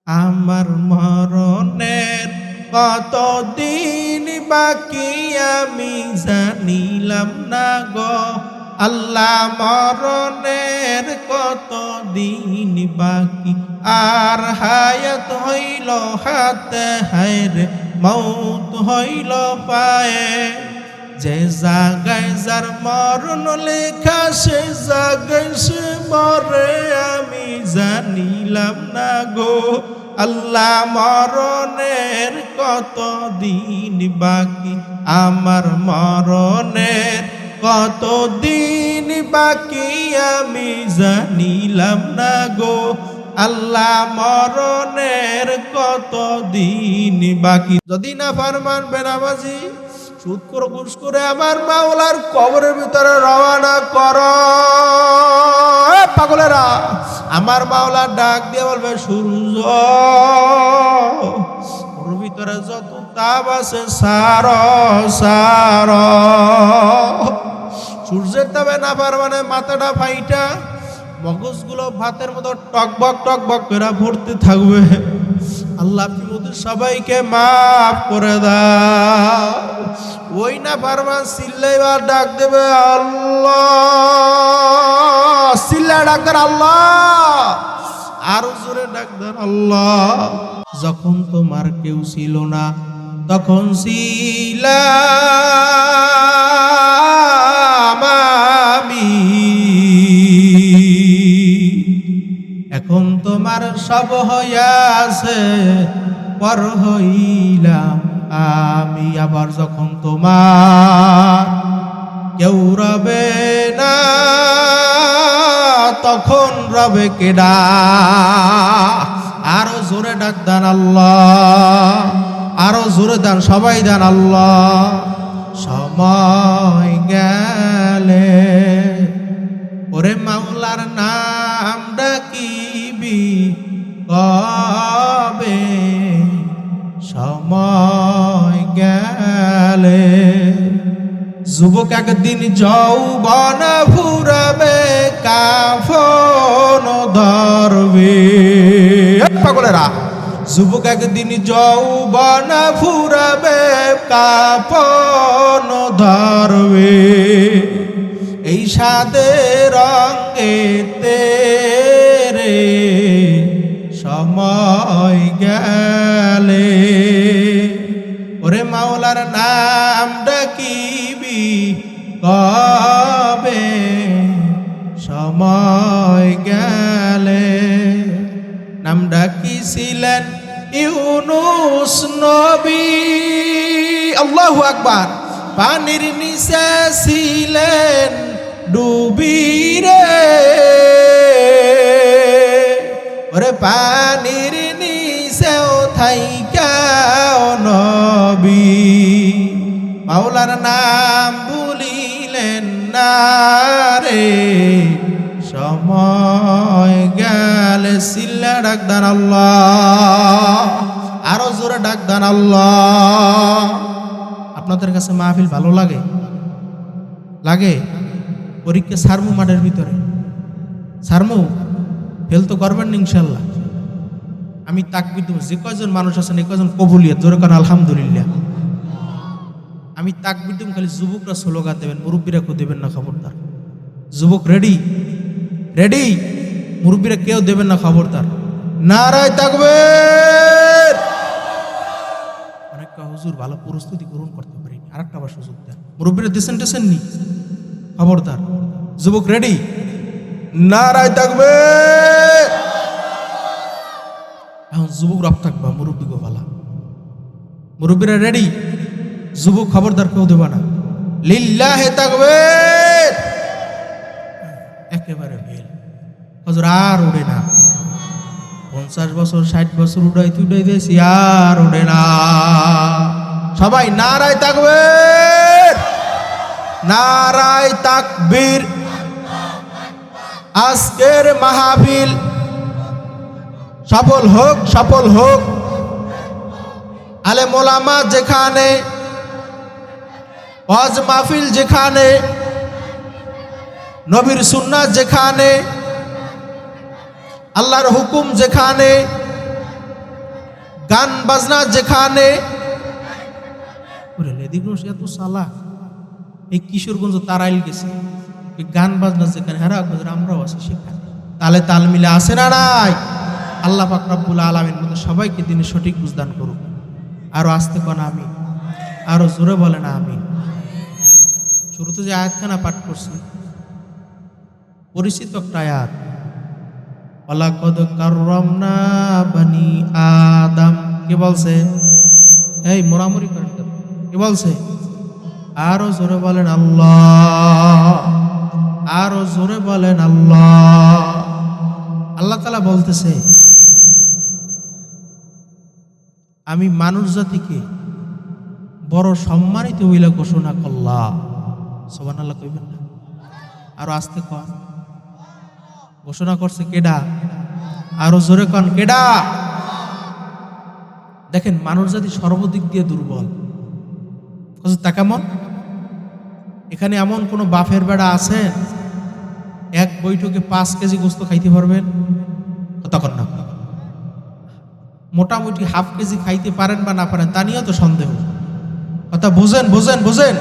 আমার মরণের কতদিন বাকি আমি জানিলাম না গো আল্লাহ, মরণের কতদিন বাকি, আর হায়াত হইল হাতে হায়রে মৌত হইল পায়ে। যে জাগায় যার মরণ লেখা সে জাগায় সে মরে আমি জানিলাম না গো আল্লাহ, মরণের কতদিন বাকি, আমার মরণের কতদিন বাকি আমি জানিলাম না গো আল্লাহ, মরণের কতদিন বাকি। যদি না ফরমান বেনামাজি সুদ করে ঘুষ করে আমার মাওলার কবরের ভিতরে রওনা করো, পাগলেরা আমার মাওলা ডাক দিয়ে বলবে সূর্য ওর ভিতরে যত তাপ আছে সার সার। সূর্যের তাপে না পারমানে মাথাটা ফাইটা মগজগুলো ভাতের মতো টকবক করে ভরতে থাকবে। আল্লাহ আপনি ওদের সবাইকে মাফ করে দাও। ওই না পারমান চিল্লাইবার ডাক দেবে আল্লাহ, চিল্লা ডাক দেন আল্লাহ, আরো জোরে ডাক দেন আল্লাহ। যখন তোমার কেউ ছিল না তখন ছিলাম আমি, এখন তোমার সব হইয়াছে পর হইলাম আমি। আবার যখন তোমার কেউ রবে না তখন রবে কেডা, আরো জোরে ডাক দেন আল্লাহ, আরো জোরে দেন সবাই দেন আল্লাহ। সময় গেলে ওরে মাওলার নাম ডাকিবি কবে, সময় গেলে যুবক একদিন যৌবন ফুরাবে কাফন ধরবে, পাগলেরা যুবক একদিন যৌবন ফুরাবে কাফন ধরবে। এই সাদের রঙে তেরে সময় গেলে ওরে মাওলার নাম ডাকিবি কবে, সময় গেলে। নাম ডাকিছিলেন ইউনুস নবী, আল্লাহু আকবার। পানির নিচে ছিলেন ডুবি রে, ওরে পানির নিচেও থাইকাও নবী, মাওলার নাম ভুলিলেন না রে, সময় গেলে। চিল্লা ডাক দেন আল্লাহ, আরো জোরে ডাক দেন আল্লাহ। আপনাদের কাছে মাহফিল ভালো লাগে? লাগে? পরীক্ষা সারমু মাঠের ভিতরে, সারমু ফেল তো করবেন না ইনশাল্লাহ। আমি তাকবীর দেব, যে কয়জন মানুষ আছেন এই কয়জন কবুলিয়ত জোরে কারণ আলহামদুলিল্লাহ। আমি তাকবীর দেব, খালি যুবকরা স্লোগান দেবেন, মুরব্বীরা কেউ দেবেন না খবরদার। যুবক রেডি? রেডি? মুরব্বীরা কেউ দেবেন না খবরদার। নারায়ে তাকবীর। অনেকটা হুজুর ভালো প্রস্তুতি গ্রহণ করতে পারিনি, আরেকটা আবার সুযোগ দেন। মুরব্বীরা দিছেন টেছেন নি? খবরদার। যুবক রেডি? নারায়ে তাকবীর। এখন যুবক রব থাকবা, মুরব্বী গো ভালা। মুরব্বীরা রেডি? যুবক খবরদার কেউ দেবা না। লিল্লাহে তাকবীর। একেবারে ফেল। হুজুর আর উড়ে না, 50 বছর 60 বছর উড়াইতেছি আর উড়ে না। সবাই নারায়ে তাকবীর, নারায়ে তাকবীর। আজকের মাহফিল সফল হোক, সফল হোক। আলেম ওলামা যেখানে, ওয়াজ মাহফিল যেখানে, নবীর সুন্নাত যেখানে, আল্লাহর হুকুম যেখানে, গান বাজনা যেখানে এত সালা এই কিশোরগঞ্জ তারাইল গেছে, এই গান বাজনা যেখানে আমরাও আছি সেখানে, তালে তাল মিলে আসে না নাই? আল্লাহ পাক রব্বুল আলামিন মধ্যে সবাইকে দিনে সঠিক বুঝদান করুক। আরো আস্তে কোন আমি, আরো জোরে বলে না আমি। শুরুতে যে আয়াতখানা পাঠ করছি পরিচিত একটা আয়াত, ওয়ালাকাদ কাররামনা বানি আদম। কে বলছে? এই মোরামুরি করেন কেন? কে বলছে? আরো জোরে বলেন আল্লাহ, আরো জোরে বলেন আল্লাহ। আল্লাহ তাআলা বলতেছে আমি মানুষ জাতিকে বড় সম্মানিত হইলা ঘোষণা করলাম। সুবহানাল্লাহ কইবেন না? আরো আস্তে কন। ঘোষণা করছে কেডা? আরো জোরে কন কেডা? দেখেন মানুষ জাতি সর্বদিক দিয়ে দুর্বল। তা কেমন? এখানে এমন কোন বাফের বেড়া আছে এক বৈঠকে 5 কেজি গোস্ত খাইতে পারবেন? তখন না, মোটামুটি হাফ কেজি খাইতে পারেন বা না পারেন তা নিয়েও তো সন্দেহ। কথা বোঝেন বোঝেন বোঝেন।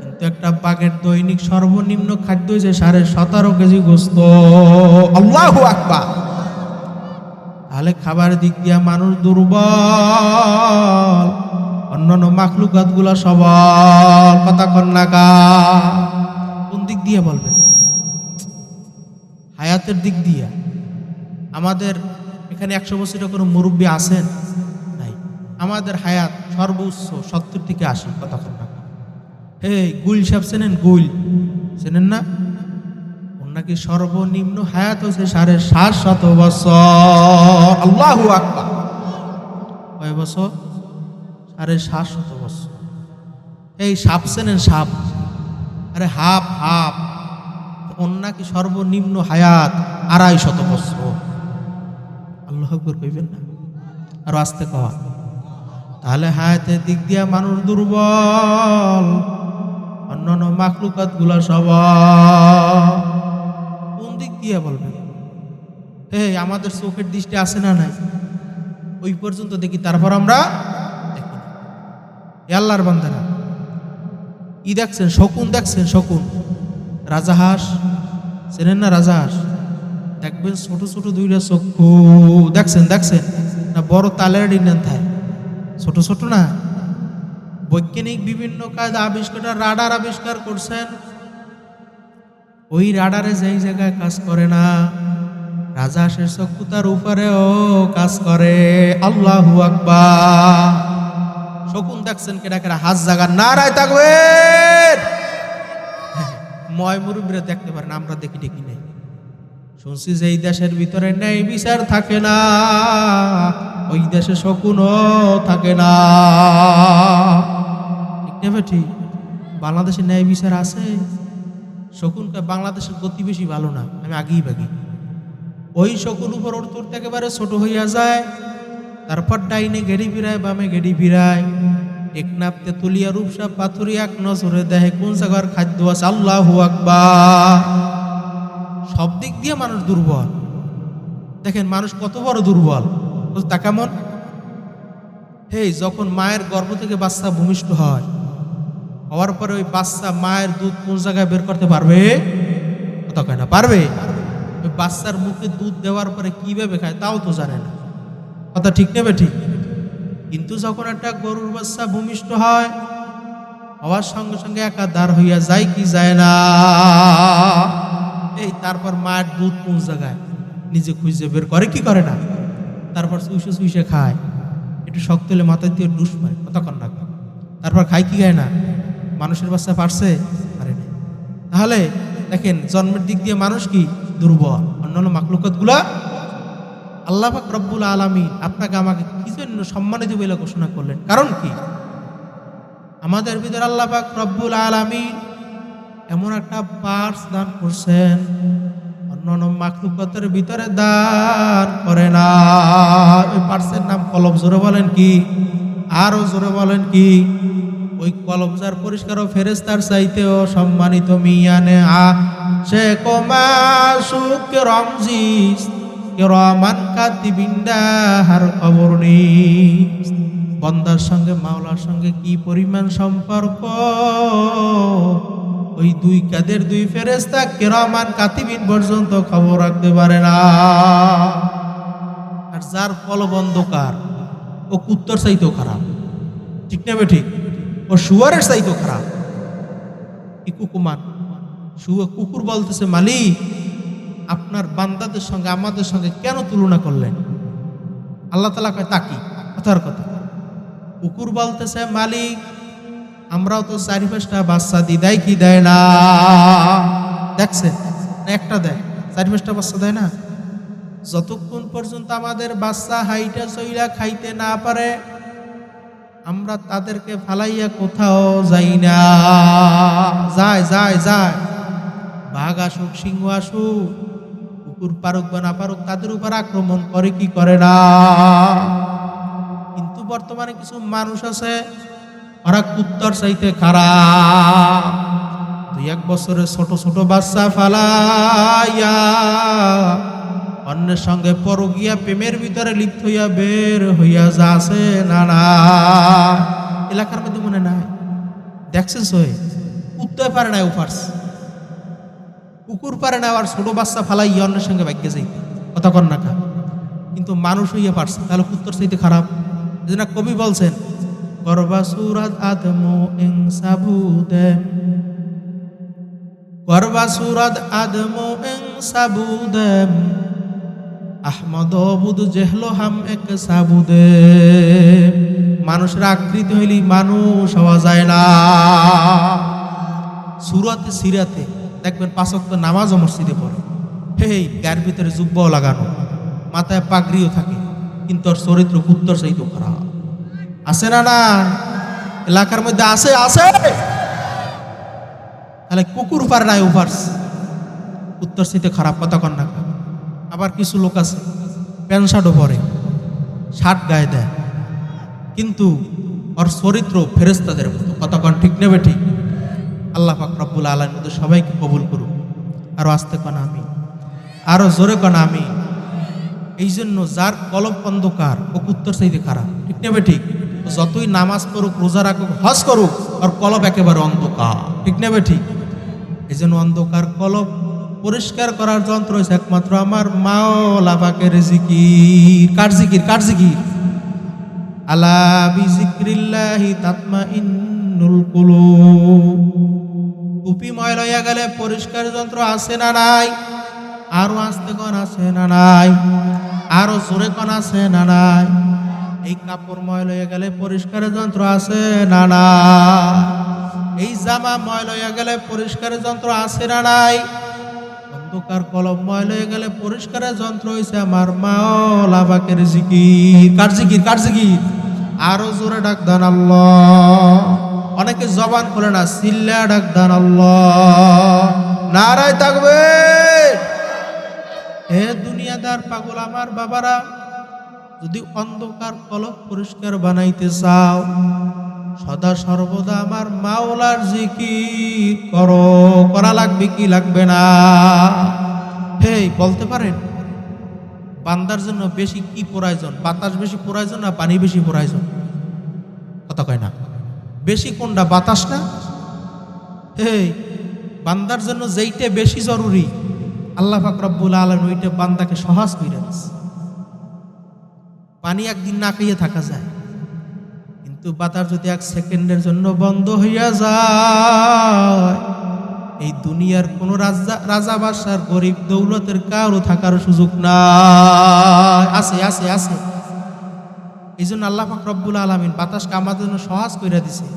কিন্তু একটা বাঘের দৈনিক সর্বনিম্ন খাদ্য হয়েছে 17.5 কেজি গোস্ত। আল্লাহু আকবার। তাহলে খাবার দিক দিয়া মানুষ দুর্বল, অন্যান্য মাখলুকাত গুলা সবল। কথা কন্যাকা কোন দিক দিয়ে বলবেন? হায়াতের দিক দিয়া। আমাদের এখানে 100 বছরের কোনো মুরব্বী আছেন? নাই। আমাদের হায়াত সর্বোচ্চ 70 থেকে 80। কথা কন্যাকা। এই গুল সাহেব চেনেন? গুল চেনেন না? নাকি সর্বনিম্ন হায়াত হচ্ছে 750 বছর। আল্লাহু আকবার। কয় বছর? 750 বছর। এই সাপ চেনেন? সাপ, আরে হাফ হাফ। ওর নাকি সর্বনিম্ন হায়াত 250 বছর। আল্লাহু আকবার কইবেন না? আর আস্তে কওয়া। তাহলে হায়াতের দিক দিয়া মানুষ দুর্বল, অন্যান্য মাখলুকাত গুলা সবাই কোন দিক দিয়ে বলবেন? এই আমাদের চোখের দৃষ্টি আছে না নাই? ওই পর্যন্ত দেখি, তারপর আমরা দেখি না। আল্লাহর বান্দারা ই দেখছেন? শকুন দেখছেন? শকুন, রাজাহাঁস চেনেন না? রাজাহাঁস দেখবেন ছোট ছোট দুইটা চক্ষু। দেখছেন? দেখছেন না? বড় তালের ডিনান থাকে, ছোট ছোট না? বৈজ্ঞানিক বিভিন্ন কাজ আবিষ্কার, রাডার আবিষ্কার করছেন। ওই রাডারে যেই জায়গায় কাজ করে না, রাজাহাঁসের চক্ষু তার উপরেও কাজ করে। আল্লাহু আকবার। শকুন দেখছেন কেডা কেডা? হাত জাগা নারায় তাকবীর। ময় মুরব্বীরা দেখতে পারেন, আমরা দেখি দেখি নাই। শুনছি যে এই দেশের ভিতরে ন্যায় বিচার থাকে না, ওই দেশে শকুনও থাকে না। ঠিক নেবে? ঠিক। বাংলাদেশে ন্যায় বিচার আছে? শকুনকে বাংলাদেশের গতি বেশি ভালো না, আমি আগেই বাগি। ওই শকুন উপর উঠতে একেবারে ছোট হইয়া যায়, তারপর ডাইনে গেড়ি ফিরায়, বামে গেড়ি ফিরায়, টেকনাফ তেতুলিয়া রূপসা পাথুরি এক নজরে দেখে কোন জায়গার খাদ্য আছে। আল্লাহু আকবার। সব দিক দিয়ে মানুষ দুর্বল। দেখেন মানুষ কত বড় দুর্বল, তা কেমন? হেই যখন মায়ের গর্ভ থেকে বাচ্চা ভূমিষ্ঠ হয়, হওয়ার পরে ওই বাচ্চা মায়ের দুধ কোন জায়গায় বের করতে পারবে? কথা কয় না? পারবে? ওই বাচ্চার মুখে দুধ দেওয়ার পরে কিভাবে খায় তাও তো জানে না। কথা ঠিক নেবে? ঠিক। কিন্তু যখন একটা গরুর বাচ্চা ভূমিষ্ঠ হয়, হওয়ার সঙ্গে সঙ্গে একাধার হইয়া যায় কি যায় না? এই তারপর মায়ের দুধ কোন জায়গায় নিজে খুঁজে বের করে কি করে না? তারপর চুইসে চুইসে খায়, একটু শক্ত হলে মাথায় দিয়ে ডুস মারে। কথা কন না? তারপর খায় কি খায় না? মানুষের বাচ্চা পারছে? পারে না। তাহলে দেখেন জন্মের দিক দিয়ে মানুষ কি দুর্বল, অন্যান্য মাখলুকাত গুলা। আল্লাহ পাক রব্বুল আলামিন আপনাকে আমাকে কি জন্য সম্মানিত বলে ঘোষণা করলেন? কারণ কি? আমাদের ভিতরে আল্লাহ পাক রব্বুল আলামিন এমন একটা পার্স দান করছেন, অন্যান্য মাখলুকাতের ভিতরে দান করে না। ওই পার্সের নাম কলব। জোরে বলেন কি? আরো জোরে বলেন কি? ওই কলব যার পরিষ্কার ও ফেরেশতার চাইতেও সম্মানিত। মিয়ানে সে কমাসুক রমজিস কিরামান কাতিবিন দাহার খবর নেই। বান্দার সঙ্গে মাওলার সঙ্গে কি পরিমাণ সম্পর্ক, ওই দুই কাদের দুই ফেরেশতা কিরামান কাতিবিন পর্যন্ত খবর রাখতে পারে না। আর যার কলব অন্ধকার ও কুত্তর চাইতেও খারাপ, ঠিক না ঠিক? ও শুয়ারের চাইতেও খারাপ। কি কুকুমান কুকুর বলতেছে, মালিক আপনার বান্দাদের সঙ্গে আমাদের সঙ্গে কেন তুলনা করলেন? আল্লাহ তাআলা কয় তাকি কথার কথা। কুকুর বলতেছে, মালিক আমরাও তো 4-5টা বাচ্চা দিই, দেয় কি দেয় না? দেখছেন না, একটা দেয়, 4-5টা বাচ্চা দেয় না। যতক্ষণ পর্যন্ত আমাদের বাচ্চা হাইটা চইলা খাইতে না পারে আমরা তাদেরকে ফালাইয়া কোথাও যাই না। যায় যায় যায়, বাঘ আসুক সিংহ আসুক, কুকুর পারুক বা না পারুক, তাদের উপর আক্রমণ করে কি করে না। কিন্তু বর্তমানে কিছু মানুষ আছে, ওরা কুত্তর চাইতে খারাপ। 2-1 বছরের ছোট ছোট বাচ্চা ফালাইয়া অন্যের সঙ্গে পরগিয়া প্রেমের ভিতরে লিপ্ত হইয়া বের হইয়া যাচ্ছে না না। এলাকার মধ্যে মনে নাই, দেখছেন সই কুত্তয় পারে না, উপার্স কুকুর পারে না, আর ছোট বাচ্চা ফালাইয়া অন্যের সঙ্গে ভাগ্যে যাইতে কথা কর না খা। কিন্তু মানুষ হইয়া পারছে, তাহলে কুত্তর চাইতে খারাপ। যেন কবি বলছেন, করবা সুরাত আদমো ইং সাবুদেম, করবা সুরাত আদমো ইং সাবুদেম, আহমদ বুধ জেহলো হাম এক সাবুদে। মানুষের আকৃতি হইলি মানুষ হওয়া যায় না। সুরাতে সিরাতে দেখবেন 5 ওয়াক্ত নামাজও মসজিদে পড়ে, হেই গায়ের ভিতরে জুব্বাও লাগানো, মাথায় পাগড়িও থাকে, কিন্তু ওর চরিত্র কুত্তর চাইতেও খারাপ। আছে না না? এলাকার মধ্যে আছে আছে। তাহলে কুকুর পারে নাই উপার্স, কুত্তর চাইতে খারাপ কথা কন না। আবার কিছু লোক আছে প্যান্ট শার্টও পরে, শার্ট গায়ে দেয়, কিন্তু ওর চরিত্র ফেরেশতাদের মতো কথা কন, ঠিক নেবে ঠিক? আল্লাহ পাক রব্বুল আলামিন মধ্যে সবাইকে কবুল করুক। আরো আস্তে কন আমি, আরো জোরে কন আমি। এই জন্য যার কলব অন্ধকার ও কুত্তর চাইতে খারাপ, ঠিক নেবে ঠিক? যতই নামাজ পড়ুক, রোজা রাখুক, হজ করুক, ওর কলব একেবারে অন্ধকার, ঠিক নেবে ঠিক? এই জন্য অন্ধকার কলব পরিষ্কার করার যন্ত্র হয়েছে একমাত্র আমার মাওলা পাকের জিকির। কার জিকির? কার জিকির? আলা বিজিক্রিল্লাহি তাতমাইন্নুল কুলুব। টুপি ময়লা হইয়া গেলে পরিষ্কার যন্ত্র আছে না নাই? আরো আস্তে কোন আছে না নাই? আরো জোরে কোন আছে না নাই? এই কাপড় ময়লা হয়ে গেলে পরিষ্কারের যন্ত্র আছে না নাই? এই জামা ময়লা হয়ে গেলে পরিষ্কারের যন্ত্র আছে না নাই? অন্ধকার কলম ময়লা হয়ে গেলে পরিষ্কারের যন্ত্র হইছে আমার মাওলা পাকের জিকির। কার জিকির? কার জিকির? আরো জোরে ডাক দেন আল্লাহ। অনেকে জবান খুলে না, চিল্লা ডাক দেন আল্লাহ। নারায়ে তাকবীর। হে দুনিয়াদার পাগল আমার বাবারা, যদি অন্ধকার কলব পরিষ্কার বানাইতে চাও, সদা সর্বদা আমার মাওলার জিকির করো। করা লাগবে কি লাগবে না? হে বলতে পারেন বান্দার জন্য বেশি কি প্রয়োজন? বাতাস বেশি প্রয়োজন না পানি বেশি প্রয়োজন? কথা কয় না। বেশি কোনটা? বাতাস না? হে বান্দার জন্য যেইটা বেশি জরুরি, আল্লাহ পাক রব্বুল আলামিন ওইটা বান্দাকে সহজ করে দিয়েছে। পানি একদিন না খাইয়ে থাকা যায়, কিন্তু বাতাস যদি 1 সেকেন্ডের জন্য বন্ধ হইয়া যায়, এই দুনিয়ার কোন রাজা বাদশার গরিব দৌলতের কারো থাকার সুযোগ নাই। আছে আছে আছে। এই জন্য আল্লাহ পাক রব্বুল আলামিন বাতাসকে আমাদের জন্য সহজ করে দিছে।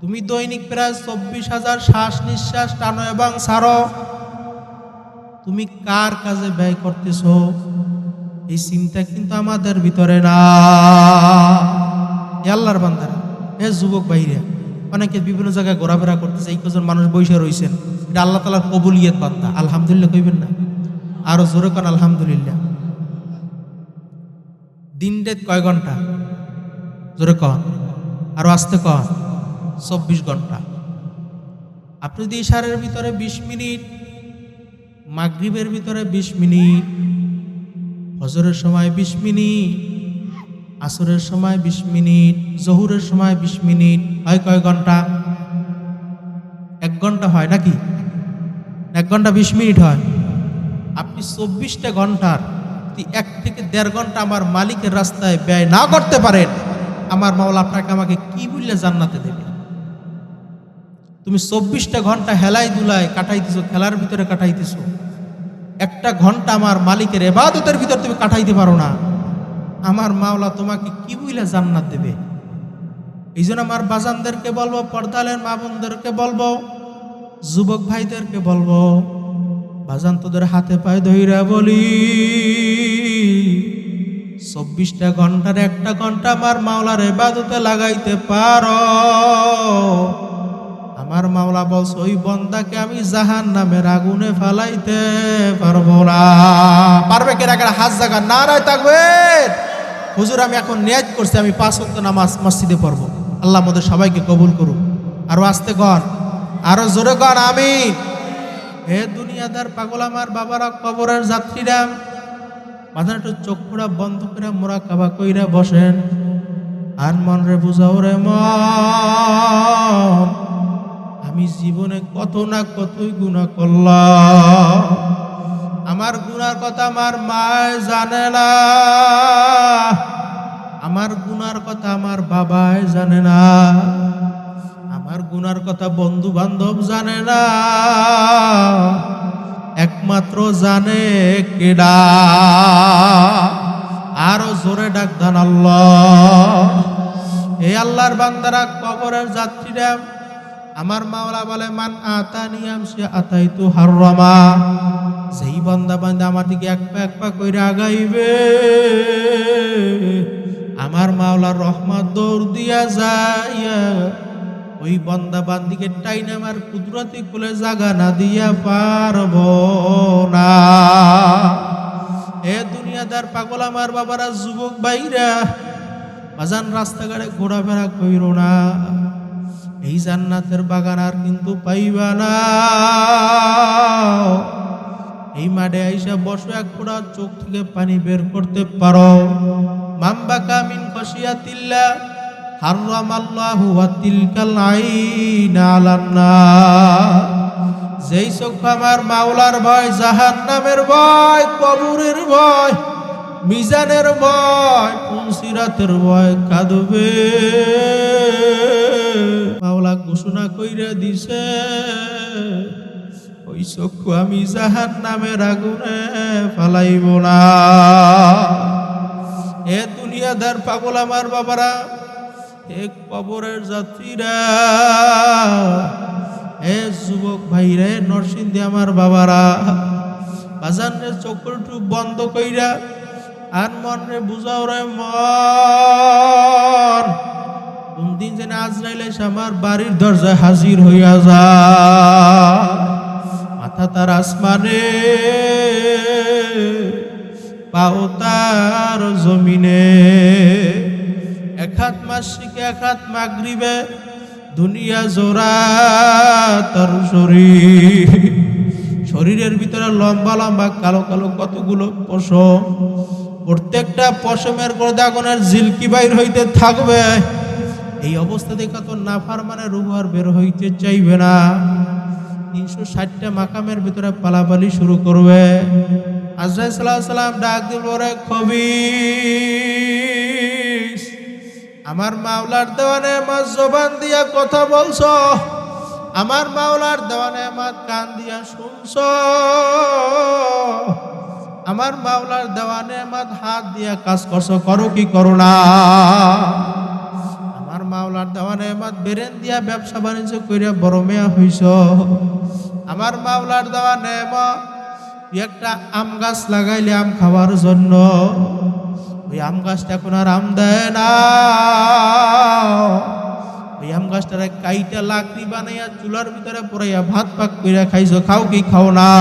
তুমি দৈনিক প্রায় 24,000 শ্বাস নিঃশ্বাস টানো এবং ছাড়ো। তুমি কার কাজে ব্যয় করতেছো এই চিন্তা কিন্তু আমাদের ভিতরে না। আল্লাহর বান্দারা, এ যুবক ভাইরা, অনেকে বিভিন্ন জায়গায় ঘোরাফেরা করতেছে, এই কজন মানুষ বসে রয়েছেন, এটা আল্লাহ তাআলার কবুলিয়ত বান্দা। আলহামদুলিল্লাহ কইবেন না? আরো জোরে কোন আলহামদুলিল্লাহ। দিন রাত কয় ঘন্টা? জোরে কন, আরো আস্তে কন। 24 ঘন্টা। আপনি যদি ইশারের ভিতরে 20 মিনিট, মাগরিবের ভিতরে 20 মিনিট, ফজরের সময় 20 মিনিট, আসরের সময় 20 মিনিট, জোহরের সময় 20 মিনিট, হয় কয় ঘন্টা? 1 ঘন্টা হয় নাকি? 1 ঘন্টা 20 মিনিট হয়। আপনি 24টা ঘন্টার 1 থেকে 1.5 ঘন্টা আমার মালিকের রাস্তায় ব্যয় না করতে পারেন, আমার মাওলা আপনাকে আমাকে কি বললে জান্নাতে দেবে? তুমি 24টা ঘন্টা হেলাই দুলায় কাটাইতেছো, খেলার ভিতরে কাটাইতেছো, 1টা ঘন্টা আমার মালিকের ইবাদতের ভিতর তুমি কাটাইতে পারো না, আমার মাওলা তোমাকে কি বইলে জান্নাত দেবে? এই জন্য আমার বাজানদেরকে বলবো, পর্দালের মা বোনদেরকে বলবো, যুবক ভাইদেরকে বলবো, বাজান তোদের হাতে পায়ে ধইরা বলি, 24টা ঘন্টার 1টা ঘন্টা আমার মাওলার ইবাদতে লাগাইতে পারো, আমার মাওলা বলছে ওই বন্দাকে আমি জাহান্নামের আগুনে ফালাইতে পারবো না। পারবে কেনা কেনা? হাত জায়গা নারায় তাকবীর। হুজুর আমি এখন নিয়াত করছি আমি 5 ওয়াক্ত নামাজ মসজিদে পড়বো। আল্লাহ আমাদের সবাইকে কবুল করুক। আরো আস্তে গণ, আরো জোরে গণ আমিন। হে দুনিয়াদার পাগল আমার বাবারা, কবরের যাত্রীরা, মাথার একটু চোখ খোড়া বন্ধ করে মুরাকাবা কইরা বসেন। আর মন রে বুঝাও রে মন, আমি জীবনে কত না কতই গুনাহ করলাম, আমার গুনার কথা আমার মায় জানে না, আমার গুনার কথা আমার বাবাই জানে না, আমার গুনার কথা বন্ধু বান্ধব জানে না, একমাত্র জানে কেডা? আরো জোরে ডাক দেন আল্লাহ। এই আল্লাহর বান্দারা, কবরের যাত্রীরা, আমার মাওলা বলে মান আতানিয়াম সে আতাইতু হাররামা, যেই বান্দা বান্দা আমার দিকে এক পা কইরা আগাইবে, আমার মাওলার রহমত দৌড় দিয়া যাইয়া ওই বান্দা বান্দিকে টাইনা আমার কুদরতি কোলে জাগা না দিয়া পারবো না। এ দুনিয়াদার পাগল আমার বাবারা, যুবক ভাইরা, বাজান রাস্তাঘাটে ঘোরাফেরা কইরো না, এই জান্নাতের বাগান আর কিন্তু পাইবা না। এই মাঠে আইসা বসো, এক ফোঁটা চোখ থেকে পানি বের করতে পারো। মামবাকা মিন খশিয়াতিল্লাহ হারামাল্লাহু ওয়া তিলকাল আইনা আলান নার, যেই চোখ আমার মাওলার ভয়, জাহান্নামের ভয়, কবরের ভয়, মিজানের ভয়, পুনসিরাতের ভয় কাঁদবে, মাওলা ঘোষণা কইরা দিছে ওই চক্ষু আমি জাহান্নামের আগুনে ফালাইব না। এ দুনিয়াদার পাগল আমার বাবারা, এক কবরের যাত্রীরা, এ যুবক ভাইরা, নরসিংদী আমার বাবারা, বাজানের চোখটু বন্ধ কইরা আর মন রে বুঝাও রে মন, কোন দিন যেন আজরাইল এসে আমার বাড়ির দরজায় হাজির হইয়া যায়, মাথা তার আসমানে, পাও তার জমিনে, এক হাত মাসিকে এক হাত মাগরিবে, দুনিয়া জোড়া তার শরীর, শরীরের ভিতরে লম্বা লম্বা কালো কালো কতগুলো পশম, প্রত্যেকটা পশমের গোড়া আগুনের ঝিলকি বাইর হইতে থাকবে। এই অবস্থা দেখে তো নাফরমানে রূহ আর বের হইতে চাইবে না, 360টা মাকামের ভিতরে পালাপালি শুরু করবে। আজরাইল সাল্লাল্লাহু আলাইহি সাল্লাম ডাক দিল, রে খবিস, আমার মাওলার দেওয়া নেয়ামত জবান দিয়া কথা বলছো, আমার মাওলার দেওয়া নেয়ামত কান দিয়া শুনছো, আমার মাওলার দেওয়া নেয়ামত হাত দিয়া কাজ করছো, করো কি করো না? আমার মাওলার দেওয়া নেয়ামত বেরেন দিয়া ব্যবসা বাণিজ্য কইরা বড় মেয়া হইছ, আমার মাওলার দেওয়া নেয়ামত একটা আম গাছ লাগাইলে আম খাওয়ার জন্য, ওই আম গাছটা এখন আর আম দেয় না, ওই আম গাছটারে কাইটা লাকড়ি বানাইয়া চুলার ভিতরে পড়াইয়া ভাত পাক কইরা খাইছো, খাও কি খাও না?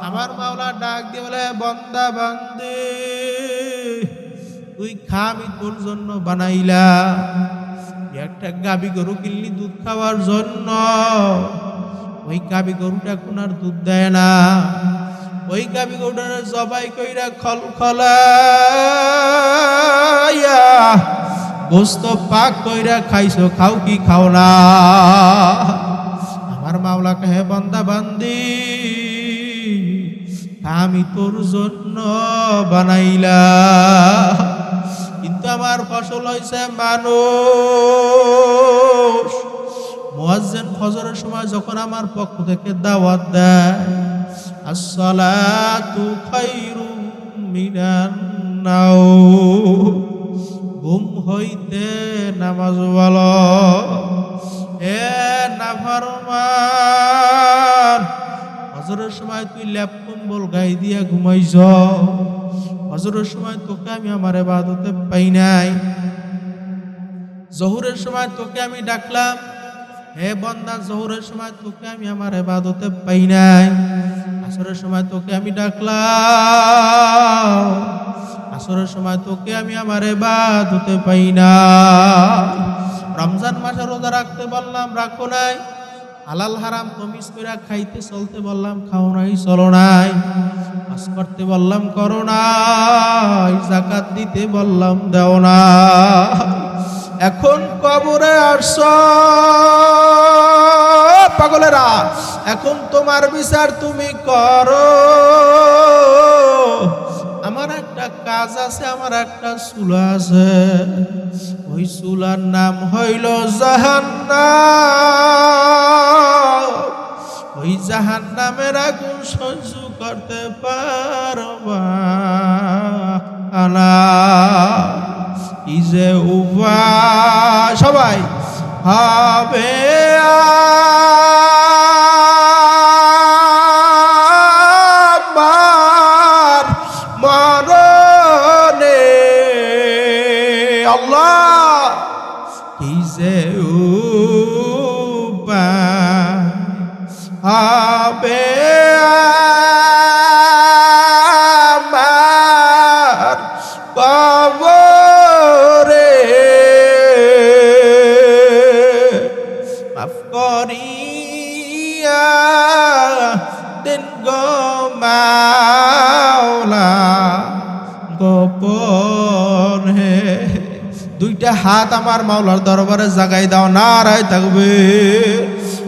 আমার মাওলা ডাক দিয়ে বলে, বন্দা বান্দে, তুই খা, আমি তোর জন্য বানাইলা, একটা গাবি গরু কিনলি দুধ খাওয়ার জন্য, ওই গাবি গরুটা কোন আর দুধ দেয় না, ওই গাবি গৌডারে জবাই কইরা খলখলাইয়া গোস্ত পাক কইরা খাইছো, খাও কি খাও না? আমার মাওলা কহে বান্দা বান্দি আমি তোর জন্য বানাইলাম, কিন্তু আমার ফসল হয়েছে মানুষ। মুয়াজ্জিন ফজরের সময় যখন আমার পক্ষ থেকে দাওয়াত দেয়, আসসালাতু খায়রুম মিনান নাওম, ঘুম হইতে নামাজ বলো। এ নাফরমান, ফজরের সময় তুই ল্যাপ কম্বল গায়ে দিয়া ঘুমাইছ, ফজরের সময় তোকে আমি আমার ইবাদতে পাই নাই। জোহরের সময় তোকে আমি ডাকলাম, হে বান্দা জোহরের সময় তোকে আমি আমার ইবাদতে পাই নাই। আসরের সময় তোকে আমি ডাকলাম, আসরের সময় তোকে আমি আমার ইবাদতে পাই না। রমজান মাসে রোজা রাখতে বললাম, রাখো নাই। হালাল হারাম তমিজ কইরা খাইতে চলতে বললাম, খাও নাই, চলো নাই। হজ করতে বললাম, করো নাই। যাকাত দিতে বললাম, দাও না। এখন কবরে আসছ পাগলেরা, এখন তোমার বিচার তুমি করো। আমার একটা কাজ আছে, আমার একটা চুলা আছে, ওই চুলার নাম হইল জাহান্নাম। ওই জাহান্নামের আগুন সহ্য করতে পারবা না। কি যে উপায় সবাই হবে আমার মরণে, আল্লাহ কি যে উপায় হবে আমার কবরে। মাফ করিয়া দিন গো মাওলা গোপন হে। দুইটা হাত আমার মাওলার দরবারে জাগাই দাও, নারায় থাকবে।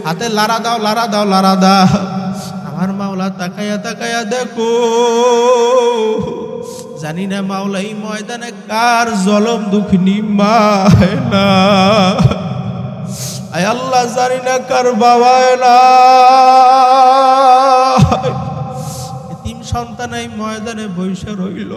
হাতে লারা দাও, লারা দাও, লারা দাও। আমার মাওলা তাকায়া তাকায়া দেখো, জানি না মাওলা এই ময়দানে কার জলম দুঃখিনী মায়না। আয় আল্লাহ, জানি না কার বাবা না। এতিম সন্তান এই ময়দানে বৈশা রইল।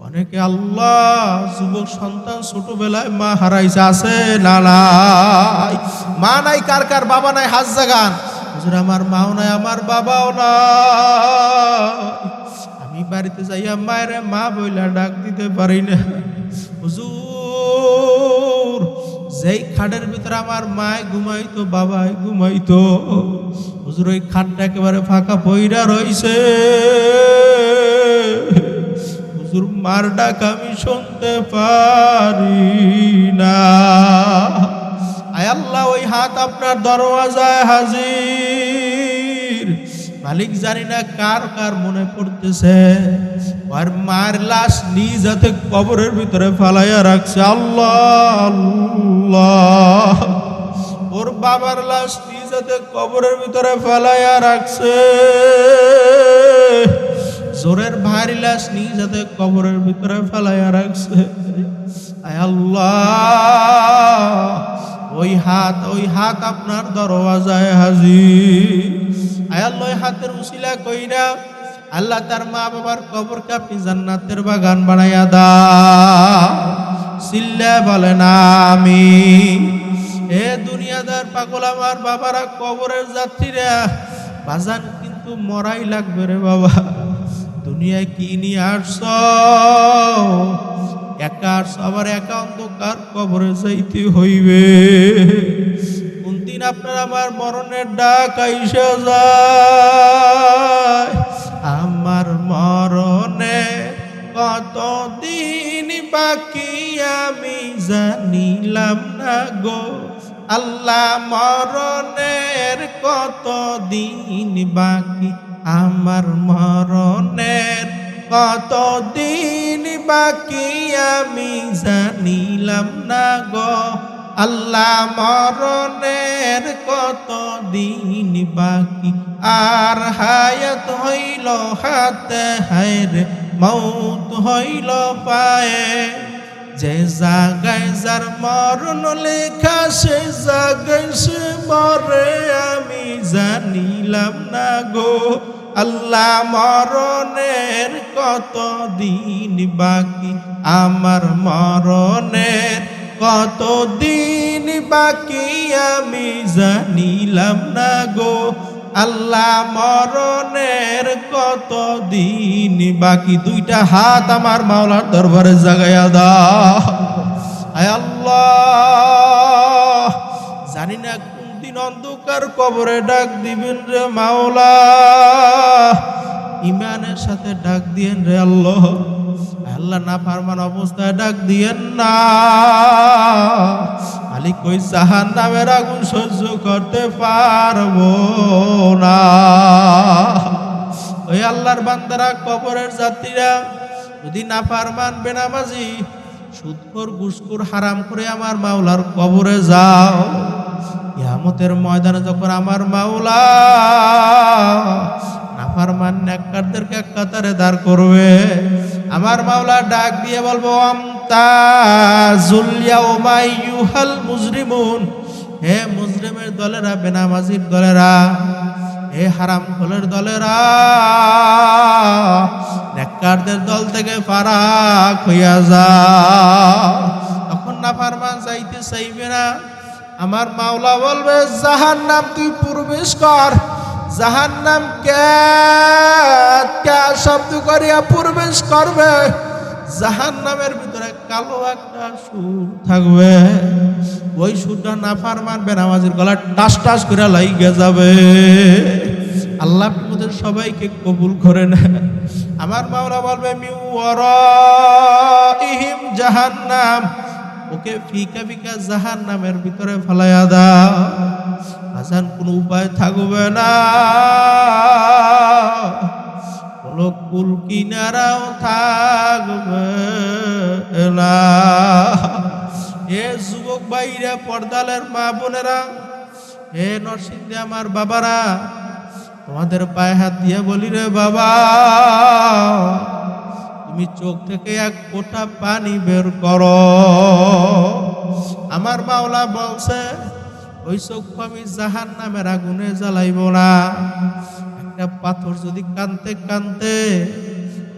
অনেকে আল্লাহ যুবক সন্তান ছোটবেলায় মা হারাইছে, আছে না নাই? মা নাই কার কার, বাবা নাই, হাত জাগান। হুজুর আমার মাও নাই, আমার বাবাও নাই। আমি বাড়িতে যাইয়া মায়ের মা বইলা ডাক দিতে পারি না। হুজুর যেই খাটের ভিতরে আমার মায় ঘুমাইতো, বাবাই ঘুমাইতো, হুজুর ওই খাটটা একেবারে ফাঁকা পইরা রইছে। হুজুর মার ডাক আমি শুনতে পারি না। আয় আল্লাহ, ওই হাত আপনার দরওয়াজায় হাজির। মালিক জানি না কার কার মনে পড়তেছে আর মার লাশ নিজ হাতে কবরের ভিতরে ফালাইয়া রাখছে। আল্লাহ আল্লাহ, ওর বাবার লাশ নিজ হাতে কবরের ভিতরে ফালাইয়া রাখছে। জোরের ভারী লাশ নিজ হাতে কবরের ভিতরে ফালাইয়া রাখছে। আয় আল্লাহ, ওই হাত আপনার দরওয়াজায় হাজির। আয় আল্লাহ, ওই হাতের উসিলা কইরা আল্লাহ তার মা বাবার কবরকে আপনি জান্নাতের বাগান বানাইয়া দাও। সিল্লা বলেন আমিন। এ দুনিয়াদার পাগল আমার বাবারা, কবরের যাত্রীরা, বাজান কিন্তু মরাই লাগবে রে বাবা। দুনিয়ায় কি নিয়ে আসছ? একা আসছ, আবার একা অন্ধকার কবরে যাইতে হইবে। কোন দিন আপনার আমার মরণের ডাক আইসা যায়। আমার মরণে কতদিন বাকি আমি জানিলাম না গো আল্লাহ, মরণের কতদিন বাকি আমার মরণের কতদিন বাকি আমি জানিলাম না গো আল্লাহ মরণের কতদিন বাকি আর হায়াত হইল হাতে হায়রে মৌত হইল পায়ে যে জাগায় যার মরণ লেখা সে জাগায় সে মরে আমি জানিলাম না গো আল্লাহ মরণের কতদিন বাকি আমার মরণের কতদিন বাকি আমি জানিলাম না গো আল্লাহ মরণের কতদিন বাকি দুইটা হাত আমার মাওলার দরবারে জাগাইয়া দাও আয় আল্লাহ জানি না কোন দিন অন্ধকার কবরে ডাক দিবেন রে মাওলা ইমানের সাথে ডাক দিয়েন রে আল্লাহ আল্লাহ না ফারমান অবস্থায় ডাক দিয়েন না মালিক কই জাহান্নামের আগুন সহ্য করতে পারবো না ওই আল্লাহর বান্দারা কবরের যাত্রীরা যদি না ফারমান বেনামাজি সুদখোর ঘুষখোর হারাম করে আমার মাওলার কবরে যাও কিয়ামতের ময়দানে যখন আমার মাওলা নাফরমান নেককারদেরকে কাতারে দাঁড় করবে আমার মাওলা ডাক দিয়ে বলবো আমতাজুল ইয়াউমা আইয়ুহাল মুজরিমুন হে মুজরিমের দলেরা বেনামাজির দলেরা হে হারামখোরের দলেরা নেককারদের দল থেকে ফারাক হইয়া যাও তখন নাফরমান যাইতে চাইবে না আমার মাওলা বলবে জাহান্নাম তুই প্রবেশ কর জাহান্নাম কে শব্দ করিয়া প্রবেশ করবে জাহান্নামের ভিতরে কালো একটা সুর থাকবে ওই সুরটা নাফরমান বেনামাজির গলা টাস টাস করে লাইগে যাবে আল্লাহ তোমাদের সবাইকে কবুল করে নেয় আমার মাওলা বলবে মিওয়ারাইহিম জাহান্নাম ওকে ফিকা ফিকা জাহান্নামের ভিতরে ফেলাইয়া দাও আজান কোনো উপায় থাকবে না কোনো কুল কিনারাও থাকবে না এ যুবক ভাইরা পর্দালের মা বোনেরা হে নরসিংদী আমার বাবারা তোমাদের পায়ে হাত দিয়ে বলি রে বাবা তুমি চোখ থেকে এক ফোঁটা পানি বের করো আমার মাওলা বলছে ওই চক্ষু আমি জাহান্নামের আগুনে জ্বালাইব না একটা পাথর যদি কানতে কানতে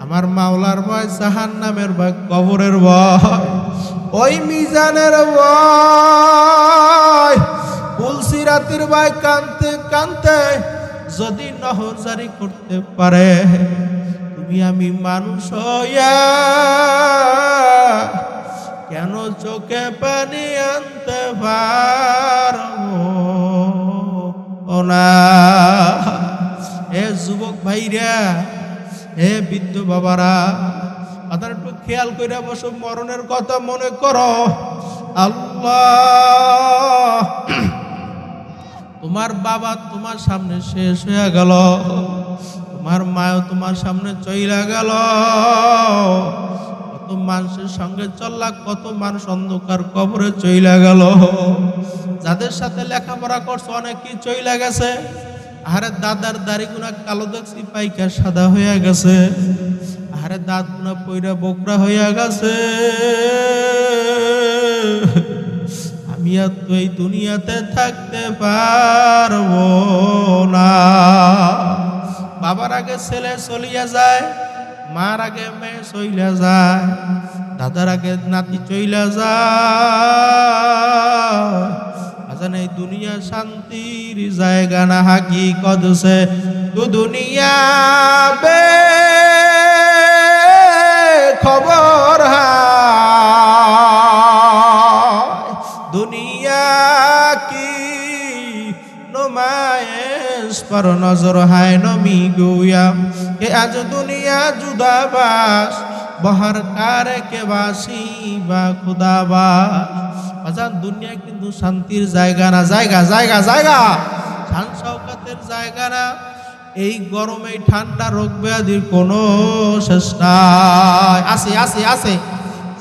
আমার মাওলার ভয় জাহান্নামের ভয় কবরের ভয় ওই মিজানের ভয় পুলসিরাতির ভয় কানতে কানতে যদি নহর জারি করতে পারে তুমি আমি মানুষ হইয়া কেন চোখে পানি আনতে পারবো না এ যুবক ভাইরা হে বৃদ্ধ বাবারা আপনারা একটু খেয়াল করে বসো মরণের কথা মনে করো আল্লাহ তোমার বাবা তোমার সামনে শেষ হয়ে গেল তোমার মাও তোমার সামনে চইলা গেল কত মানুষের সঙ্গে চললা কত মানুষ অন্ধকার কবরে চইলা গেল যাদের সাথে লেখাপড়া করছো অনেকেই চইলা গেছে আরে দাদার দাড়িগুনা কালো দেখছি পাইকা সাদা হইয়া গেছে আরে দাঁতগুনা পইরা বোকরা হইয়া গেছে আমি আর তো এই দুনিয়াতে থাকতে পারবো না বাবার আগে ছেলে চলিয়া যায় মার আগে মেয়ে চইলা যায় দাদার আগে নাতি চইলা যায় আজান এই দুনিয়া শান্তির জায়গা না হাকিকত সে তু দুনিয়া বে খবর দুনিয়া কি নুমায়েশ पर नजर है नमी गोया के आज दुनिया जुदाबास बहर कार के बासी बा खुदाबास আজান দুনিয়া কিন্তু শান্তির জায়গা না জায়গা জায়গা জায়গা শান শওকতের জায়গা না এই গরমে ঠান্ডা রোগ ব্যাধির কোনো শেষ নাই। আছে আছে আছে,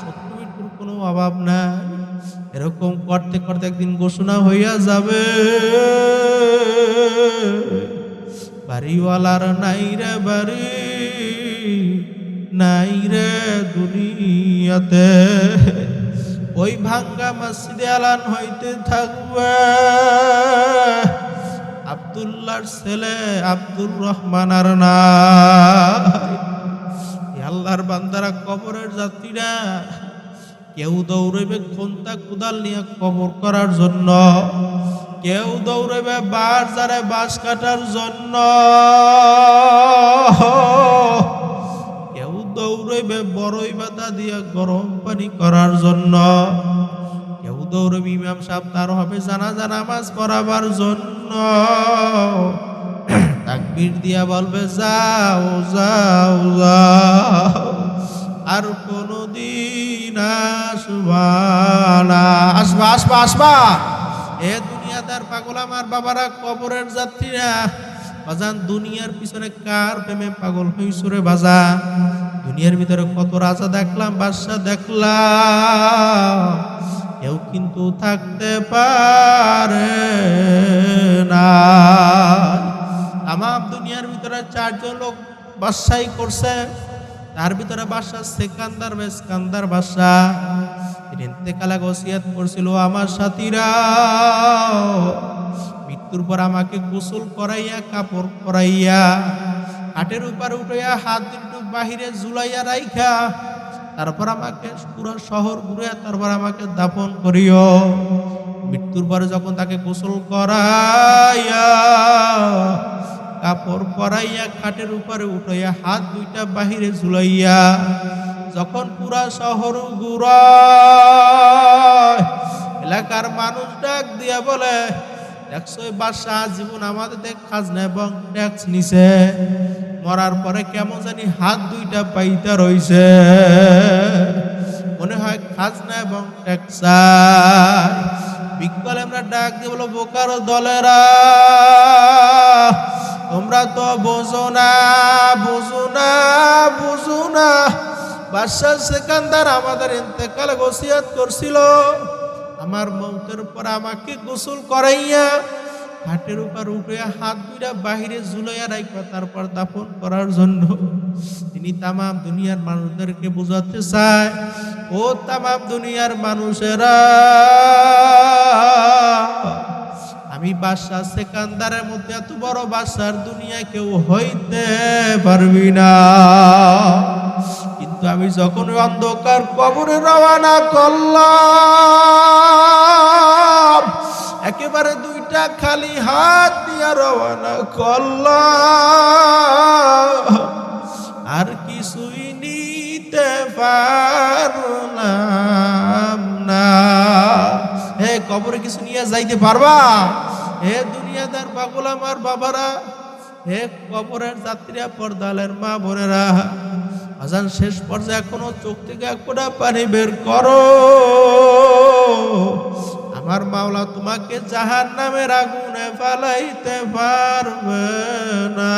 শত্রু মৃত্যুর কোনো অভাব নাই। এরকম করতে করতে একদিন ঘোষণা হইয়া যাবে, বাড়িওয়ালার নাই রে বাড়ি, নাই রে দুনিয়াতে। ওই ভাঙ্গা মসজিদে আলান হইতে থাকবে আব্দুল্লাহর ছেলে আব্দুর রহমান আর নাই। আল্লাহর বান্দারা, কবরের যাত্রীরা, কেউ দৌড়াইবে খন্তা কুদাল নিয়ে কবর করার জন্য, কেউ দৌড়াইবে বাঁশ জারে বাঁশ কাটার জন্য, কেউ দৌড়াইবে বড়ই বাতা দিয়ে গরম পানি করার জন্য, কেউ দৌড়াইবে ইমাম সাহেব তার হবে জানাজা নামাজ পড়াবার জন্য। তাকবীর দিয়া বলবে যাও যাও যাও, আর কোনদিন আসবা না। আসবা আসবা আসবা। এ দুনিয়াদার পাগল আমার বাবারা, কবরের যাত্রীরা, বাজান দুনিয়ার পিছনে কার প্রেমে পাগল হইছো রে বাজান? দুনিয়ার ভিতরে কত রাজা দেখলাম, বাদশা দেখলাম, কেউ কিন্তু থাকতে পারে না। তামাম দুনিয়ার ভিতরে 4 জন লোক বাদশাহী করছে, তার ভিতরে বাদশা সেকান্দার বেসকান্দার বাদশা। তিনি ইন্তেকালে ওসিয়ত করছিল, আমার সাথীরা মৃত্যুর পর আমাকে গোসল করাইয়া কাপড় পরাইয়া খাটের উপরে উঠাইয়া হাত দুটো বাহিরে ঝুলাইয়া রাইখা তারপর আমাকে পুরো শহর ঘুরে তারপর আমাকে দাফন করিও। মৃত্যুর পরে যখন তাকে গোসল করাইয়া কাপড় পরাইয়া খাটের উপরে উঠাইয়া হাত দুইটা বাহিরে ঝুলাইয়া যখন পুরা শহর ঘুরায়, এলাকার মানুষ ডাক দিয়া বলে, দেখছো বাদশা জীবন আমাদের খাজনা এবং ট্যাক্স নিছে, মরার পরে কেমন জানি হাত দুইটা পাইতা রইছে, মনে হয় খাজনা এবং ট্যাক্স। বিকল আমরা ডাক দিয়ে বলো, বোকার দলেরা, তোমরা তো বোঝো না বুঝো না বুঝো না। বাদশা সেকান্দার আমাদের ইন্তেকাল ওসিয়ত করছিল, আমার মৌতের পর আমাকে গোসল করাইয়া হাটের উপর উঠে হাত দুইটা বাহিরে ঝুলাইয়া রাখবা তারপর দাফন করার জন্য। তিনি তামাম দুনিয়ার মানুষদেরকে বোঝাতে চায়, ও তামাম দুনিয়ার মানুষেরা, আমি বাদশা সেকান্দারের মধ্যে এত বড় বাদশার দুনিয়া কেউ হইতে পারবি না। কিন্তু আমি যখন অন্ধকার কবরে রওনা করলাম, একেবারে দুইটা খালি হাত দিয়া রওনা করলাম, আর কিছুই নিতে পারলাম না। হে কবরে কিছু নিয়ে যাইতে পারবা? হে দুনিয়াদার পাগল আমার বাবারা, হে কবরের যাত্রীরা, পর্দালের মা বোনেরা, আজান শেষ পর্যায়ে এখনো চোখ থেকে এক ফোঁটা পানি বের করো। আমার মাওলা তোমাকে জাহান্নামের আগুনে ফালাইতে পারবে না।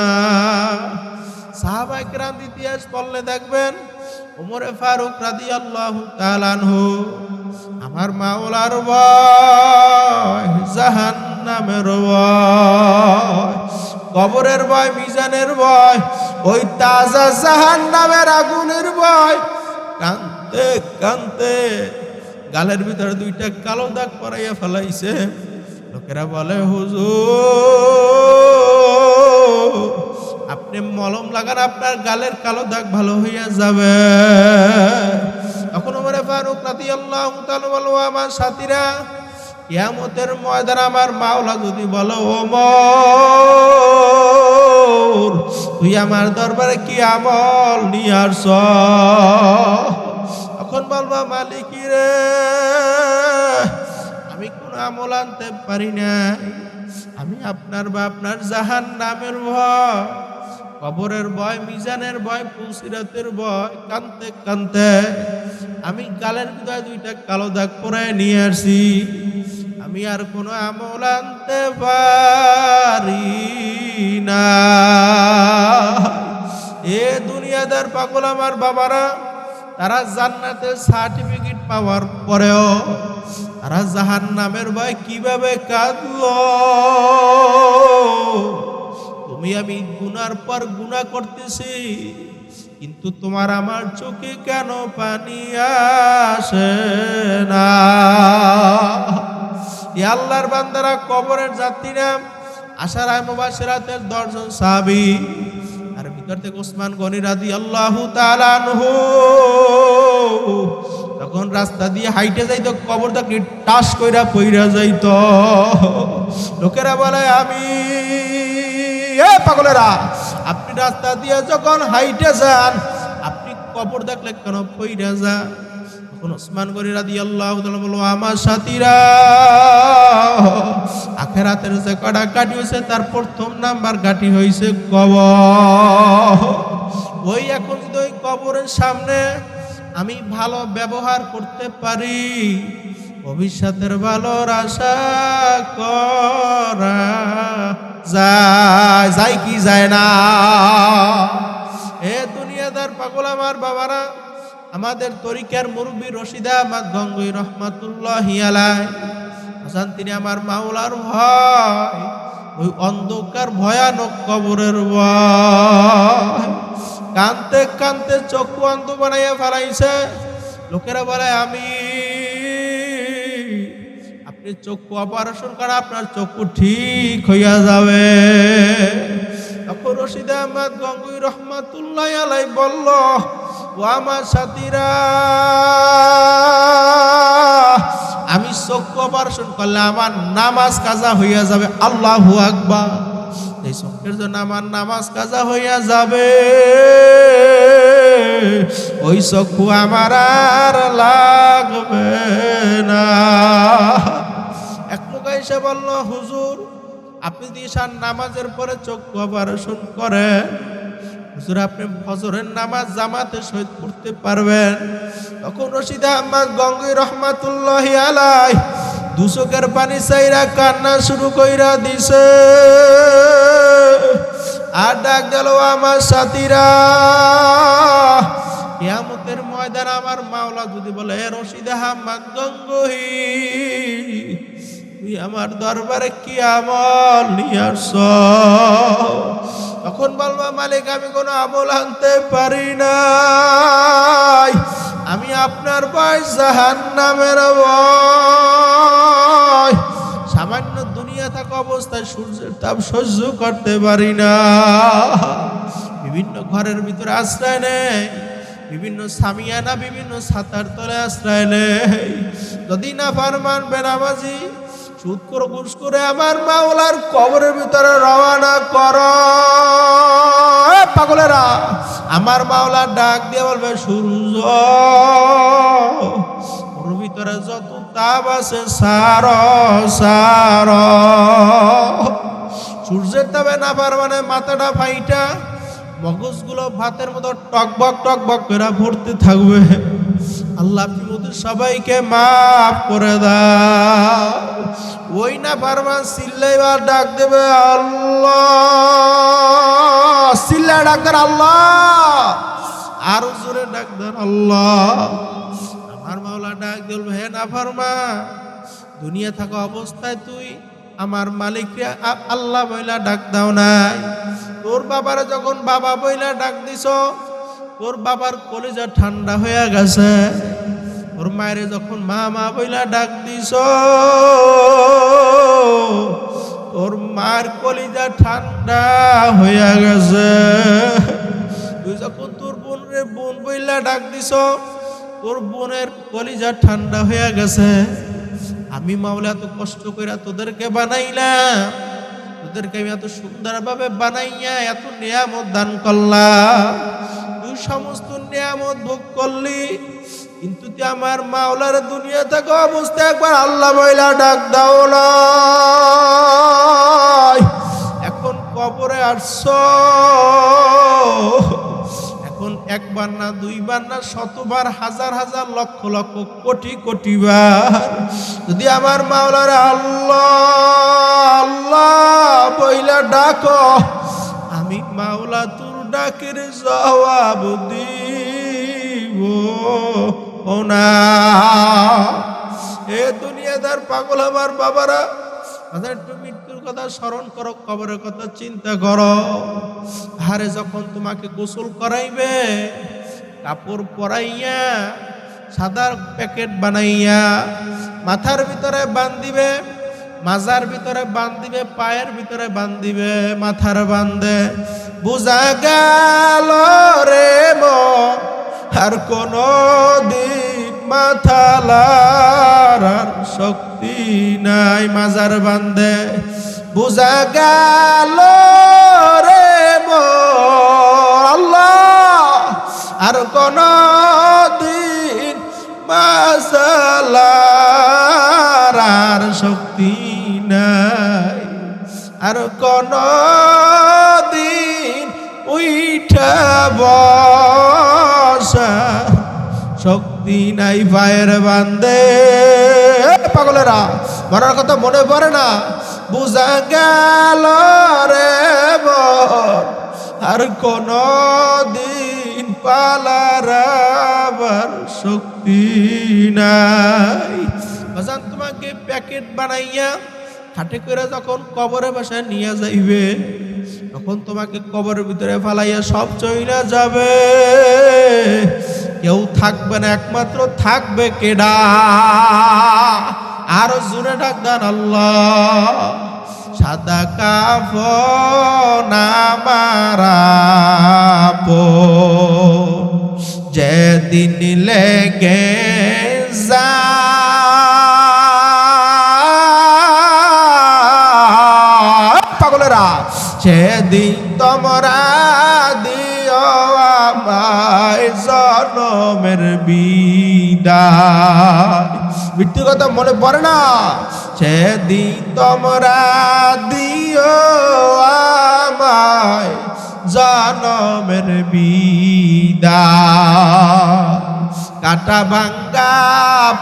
সাহাবায়ে কেরাম ইতিহাস পড়লে দেখবেন, ওমরে ফারুক রাদিয়াল্লাহু তাআলা আনহু, আমার মাওলার ভয়, জাহান্নামের ভয়, কবরের ভয়, মিজানের ভয়, ওই তাজা জাহান্নামের আগুনের ভয়, কানতে কানতে গালের ভিতরে দুইটা কালো দাগ পরাইয়া ফেলাইছে। লোকেরা বলে, হুজুর আপনি মলম লাগান, আপনার গালের কালো দাগ ভালো হইয়া যাবে। তখন ওমরে ফারুক রাদিয়াল্লাহু তাআলা বলল, আমার সাথীরা, কিয়ামতের ময়দানে আমার মাওলা যদি বলো, ওমর তুই আমার দরবারে কি আমল নিয়ে আসছ? তখন বলবা, মালিক রে, আমি কোন আমল আনতে পারি না, আমি আপনার বা আপনার জাহান্নামের ভয়, কবরের ভয়, মিজানের ভয়, পুলসিরাতের ভয়, কানতে কানতে আমি গালের ভিতরে দুইটা কালো দাগ পরায় নিয়ে আসি। আমি আমি আর কোনো আমল আনতে পারি না। এ দুনিয়াদার পাগল আমার বাবারা, তারা জান্নাতের সার্টিফিকেট পাওয়ার পরেও তারা জাহান্নামের ভয় কিভাবে কাঁদলো। তুমি আমি গুনার পর গুনাহ করতেছি, কিন্তু তোমার আমার চোখে কেন পানি আসে না? এ আল্লাহর বান্দারা, কবরের যাত্রীরা, আশারায়ে মুবাশশিরাতের 10 জন সাহাবী, আর ভিতর থেকে ওসমান গনি রাদিয়াল্লাহু তাআলা আনহু তখন রাস্তা দিয়ে হাইটে যাইতো, কবর দেখলে টাস কইরা পইরা যাইতো। লোকেরা বলে, আমি এ পাগলেরা, আপনি রাস্তা দিয়ে যখন হাইটে যান, আপনি কবর দেখলে কেন পইরা যান? তখন ওসমান গনি রাদিয়াল্লাহু তাআলা বলল, আমার সাথীরা, আখিরাতের যে কটা কাটি হয়েছে তার প্রথম নাম্বার কাটি হয়েছে কবর। ওই এখন যদি ওই কবরের সামনে আমি ভালো ব্যবহার করতে পারি, ভবিষ্যতের ভালোর আশা করা যায় কি যায় না? এ দুনিয়াদার পাগল আমার বাবারা, আমাদের তরিকার মুরব্বী রশিদ আহমদ গঙ্গোই রহমাতুল্লাহি আলাইহি হাসান, তিনি আমার মাওলার ভয়, ওই অন্ধকার ভয়ানক কবরের ভয়, কানতে কানতে চক্ষু অন্ধ বানাইয়া ফেলাইছে। লোকেরা বলে, আপনি চক্ষু অপারেশন করা, আপনার চক্ষু ঠিক হইয়া যাবে। তখন রশিদ আহমদ গঙ্গোই রহমাতুল্লাহি আলাইহি বলল, ও আমার সাথীরা, আমি চক্ষু অপারেশন করলে আমার নামাজ কাজা হইয়া যাবে। আল্লাহু আকবার। এই চক্ষের জন্য আমার নামাজ কাজা হইয়া যাবে, ওই চক্ষু আমার আর লাগবে না। এক লোক এসে বলল, হুজুর, আপনি ঈশার নামাজের পরে চক্ষু অপারেশন করেন, হুজুর আপনি ফজরের নামাজ জামাতে শহীদ করতে পারবেন? তখন রশিদ আহমদ গঙ্গোই রহমাতুল্লাহি আলাইহি দুচোখের পানি চাইরা কান্না শুরু কইরা দিছে, আর ডাক গেল, আমার সাথীরা, কিয়ামতের ময়দান আমার মাওলা যদি বলে, রশিদ আহমদ গঙ্গোই, তুই আমার দরবারে কি আমল নিয়ে আসছ? তখন বলবো, মালিক, আমি কোনো আমল আনতে পারি নাই, আমি আপনার ভয়, জাহান্নামের ভয়, সামান্য দুনিয়া থাকা অবস্থায় সূর্যের তাপ সহ্য করতে পারি না। বিভিন্ন ঘরের ভিতরে আশ্রয় নেই, বিভিন্ন সামিয়ানা, বিভিন্ন ছাতার তলে আশ্রয় নেই। যদি না ফারমান বেনামাজি, সুদ করে ঘুষ করে আমার মাওলার কবরের ভিতরে রওনা করো। পাগলেরা, আমার মাওলা ডাক দিয়ে বলবে, সূর্য, ওর ভিতরে যত তাপ আছে সারো সারো। সূর্যের তাপে না পারমানে মাথাটা ফাইটা মগজগুলো ভাতের মতো টকবক টকবক করে ভরতে থাকবে। আল্লাহ আপনি ওদের সবাইকে মাফ করে দাও। ওই না ফারমান চিল্লাইবার ডাক দেবে, আল্লাহ, চিল্লা ডাক দেন আল্লাহ, আরো জোরে ডাক দেন আল্লাহ। আমার মাওলা ডাক দিল, হে না ফারমান, দুনিয়া থাকা অবস্থায় তুই আমার মালিককে আল্লাহ বইলা ডাক দাও নাই? তোর বাবার যখন বাবা বইলা ডাক দিছ, তোর বাবার কলিজা ঠান্ডা হয়ে গেছে। তোর মায়ের যখন মা মা বইলা ডাক দিছ, তোর মার কলিজা ঠান্ডা হয়ে গেছে। তুই যখন তোর বোনের বোন বইলা ডাক দিছ, তোর বোনের কলিজা ঠান্ডা হয়ে গেছে। আমি মাওলা এত কষ্ট করে তোদেরকে বানাইলাম, তোদেরকে আমি এত সুন্দরভাবে বানাইয়া এত নিয়ামত দান করলাম, তুই সমস্ত নিয়ামত ভোগ করলি, কিন্তু তুই আমার মাওলার দুনিয়া থেকে অবস্থা একবার আল্লাহ বইলা ডাক দাও না। এখন কবরে আসছ, এখন একবার না, দুইবার না, শতবার, হাজার হাজার, লক্ষ লক্ষ, কোটি কোটি বার যদি আমার মাওলার আল্লাহ আল্লাহ বইলা ডাকো, আমি মাওলা তোর ডাকের জবাব দিব না। এ দুনিয়াদার পাগল আমার বাবারা, একটু মৃত্যুর কথা স্মরণ করো, কবরের কথা চিন্তা করো। আরে যখন তোমাকে গোসল করাইবে, কাপড় পরাইয়া সাদার প্যাকেট বানাইয়া মাথার ভিতরে বান্ধিবে, মাজার ভিতরে বান্ধিবে, পায়ের ভিতরে বান্ধিবে, মাথার বান্ধে, বুঝা গেল রে মন আর কোনো দিন মাথা লারার শক্তি নাই। মাজার বান্ধে বুঝা গেল রে মন আল্লাহ আর কোন দিন মাথা লারার শক্তি নাই, আর কোন দিন উইঠা বসা শক্তি নাই। পায়ের বান্ধে পাগলেরা, মরার কথা মনে পড়ে না? বুঝা গেল রে মন আর কোন দিন পালার আবার শক্তি নাই। বাজান তোমাকে প্যাকেট বানাইয়া হাটে করে যখন কবরে বাসায় নিয়ে যাইবে, তখন তোমাকে কবরের ভিতরে ফালাইয়া সব চইলা যাবে, কেউ থাকবে না, একমাত্র থাকবে কেডা? আরো জোরে ডাক দেন আল্লাহ। সাদা কাফন আমার আপন যেদিন লেগে পাগলেরা, সেদিন তোমরা দিও আমায় জনমের বিদায়। মৃত্যুর কথা মনে পড়ে না? সেদিন তোমরা দিও আমায় জনমের বিদায়। কাটা ভাঙ্গা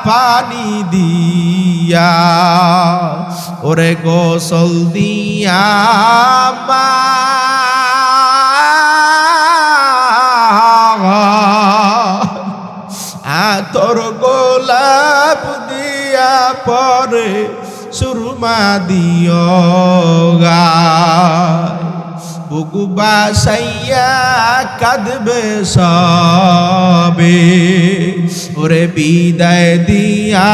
পানি দিয়া ওরে গোসল দিয়া তোর গোলাপ দিয়া পরে সুরমা দিও গায়, বুকু বাসাইয়া কাঁদবে সবে ওরে বিদায় দিয়া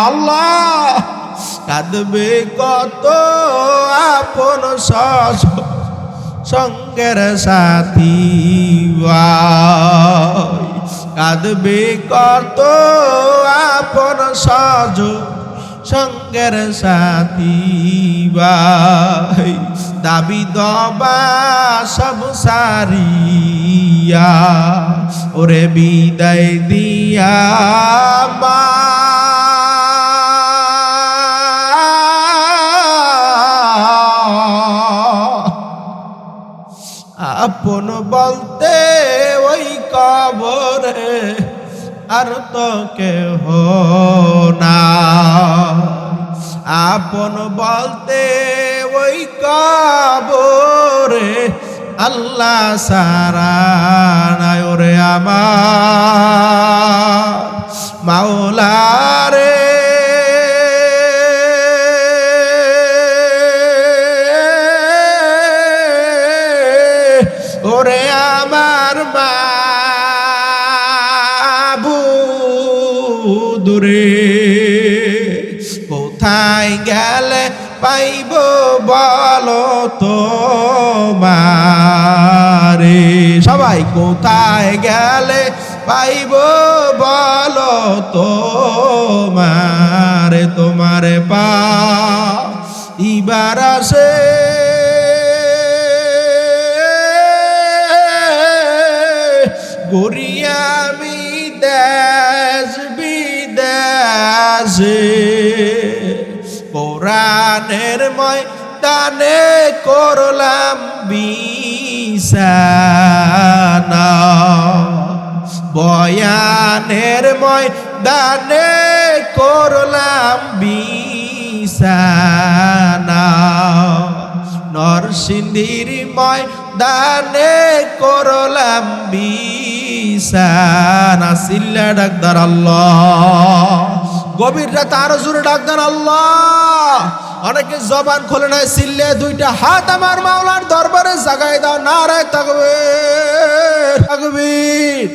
আল্লাহ। কাঁদবে কত আপন সজ সঙ্গের সাথী, কাঁদবে কত আপন সজ সঙ্গের সাথী ভাই। দাবি দবা সব সারিয়া ওরে বিদায় দিয়া আপন বলতে ওই কবরে আর তো কেহ না। আপন বলতে ওই কবরে আল্লাহ সারা নাই। ওরে আমার মাওলা রে, ওরে আমার মাবুদ রে, কোথায় গেলে পাইব বলো তোমারে? সবাই কোথায় গেলে পাইব বলো তোমারে? তোমারে পাইবার আসে গড়িয়া আমি দেশ বিদেশে, কোরআন বয়ানের ময়দানে করলাম বিছানা, বয়ানের ময়দানে করলাম বিছানা, নরসিংদীর ময়দানে করলাম বিছানা। সিল্লা ডাকদার আল্লাহ, গভীর রাতে আরো জোরে ডাকদার আল্লাহ। অনেকে জবান খোলে নাই, সিল্লে দুইটা হাত আমার মাওলার দরবারে জাগায় দাও, নারায়ে তাকবীর, তাকবীর।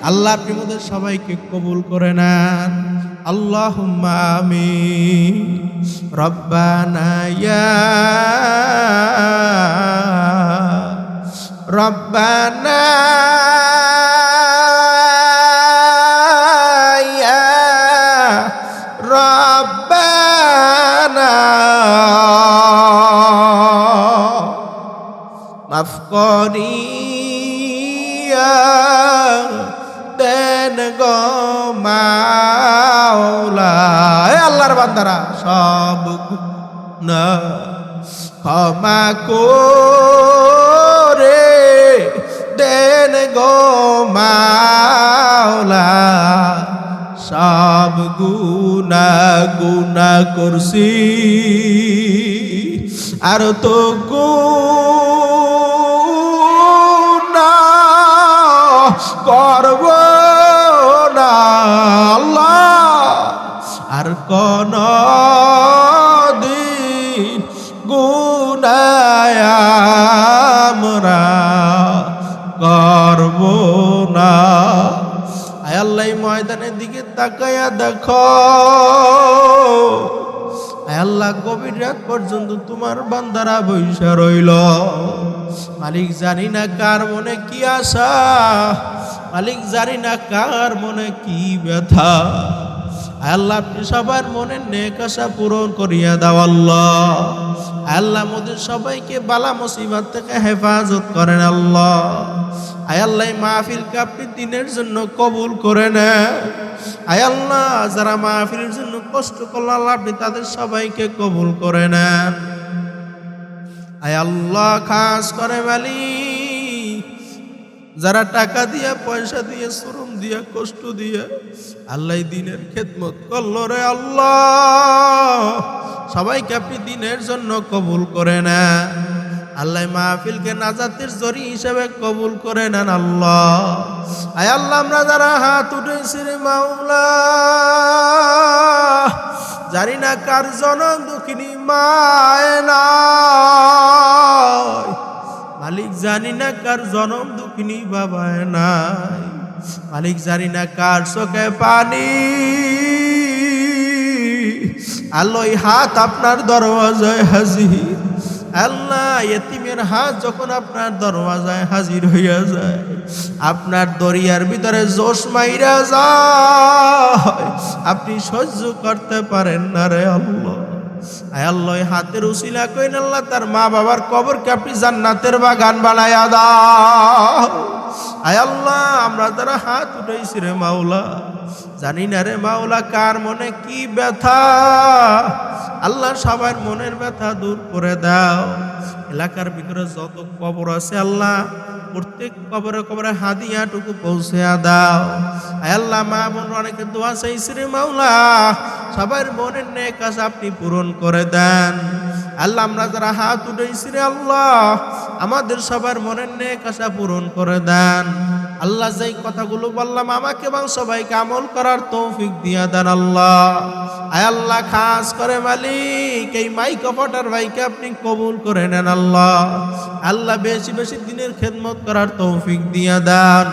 আল্লাহ আপনি আমাদের সবাইকে কবুল করে নেন, আল্লাহুম্মা আমিন। রব্বানা ইয়া রব্বানা ইয়া রব্বানা, মাফ করিয়া দেন গো মাওলা। আল্লাহর বান্দারা সব গুনাহ ক্ষমা করে দেন গো মাওলা, সব গুনাহ করছি আর তো করব না আল্লাহ, আর কোন দিন গুনাহ আমরা করব না। আয় আল্লাহ, ময়দানের দিকে তাকায়া দেখো, আয় আল্লাহ গভীর রাত পর্যন্ত তোমার বান্দারা বৈশা রইল। মালিক জানি না কার মনে কি আশা, মালিক জানি না কার মনে কি ব্যথা। আল্লাহ আপনি সবার মনের নেক আশা পূরণ করিয়া দাও আল্লাহ। আল্লাহ মোদের সবাইকে বালা মুসিবত থেকে হেফাজত করেন আল্লাহ। আয় আল্লাহ মাহফিলকে আপনি দিনের জন্য কবুল করে নেন। আয় আল্লাহ যারা মাহফিলের জন্য কষ্ট করল আল্লাহ আপনি তাদের সবাইকে কবুল করে নেন। আয় আল্লাহ খাস করে মালিক যারা টাকা দিয়া পয়সা দিয়ে শ্রম দিয়া কষ্ট দিয়া আল্লাহ দিনের খেদমত করলো রে আল্লাহ, সবাইকে আপনি দিনের জন্য কবুল করে নেন। আল্লাহ মাহফিলকে নাজাতের জরি হিসেবে কবুল করে নেন আল্লাহ। আয় আল্লাহ আমরা যারা হাত উঠেছি রে মাওলা, জানি না কার জনম দুঃখিনী মায় নাই, মালিক জানি না কার জনম দুঃখিনী বাবায় নাই, মালিক জানি না কার চোখে পানি। আল্লাহ হাত আপনার দরওয়াজায় হাজির। আল্লাহ এতিমের হাত যখন আপনার দরওয়াজায় হাজির হইয়া যায়, আপনার দরিয়ার ভিতরে জোশ মাইরা যায়, আপনি সহ্য করতে পারেন না রে আল্লাহ। আয় আল্লাহ হাতের উসিলা কইন আল্লাহ তার মা বাবার কবরকে আপনি জান্নাতের বাগান বানায়া দাও। আয় আল্লাহ আমরা যারা হাত উঠাইছি রে মাওলা, জানি না রে মাওলা কার মনে কি ব্যথা, আল্লাহ সবার মনের ব্যথা দূর করে দাও। এলাকার ভিতরে যত কবর আছে আল্লাহ প্রত্যেক কবরে কবরে হাদিয়াটুকু পৌঁছে দাও। আয় আল্লাহ মা বোন অনেকে দোয়া চাইছে রে মাওলা, সবার মনের নেক আশা আপনি পূরণ করে দেন। আল্লাহ আমরা যারা হাত উঠাইছি রে আল্লাহ আমাদের সবার মনের নেক আশা পূরণ করে দেন। আল্লাহ যেই কথাগুলো বললাম আমাকে এবং সবাইকে আমল করার তৌফিক দিয়া দেন আল্লাহ। আয় আল্লাহ খাস করে মালিক এই মাইক অপারেটর ভাইকে আপনি কবুল করে নেন আল্লাহ। আল্লাহ বেশি বেশি দিনের খেদমত করার তৌফিক দিয়া দেন।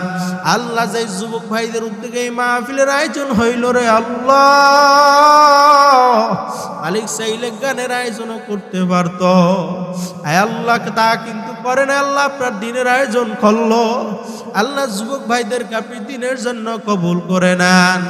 আল্লাহ যেই যুবক ভাইদের উদ্যোগে এই মাহফিলের আয়োজন হইল রে আল্লাহ, মালিক চাইলে গানের আয়োজনও করতে পারত। আয় আল্লাহ তা কিন্তু করে না আল্লাহ, আপনার দিনের আয়োজন করলো। আল্লাহ যুবক ভাইদেরকে আপনি দিনের জন্য কবুল করে নেন।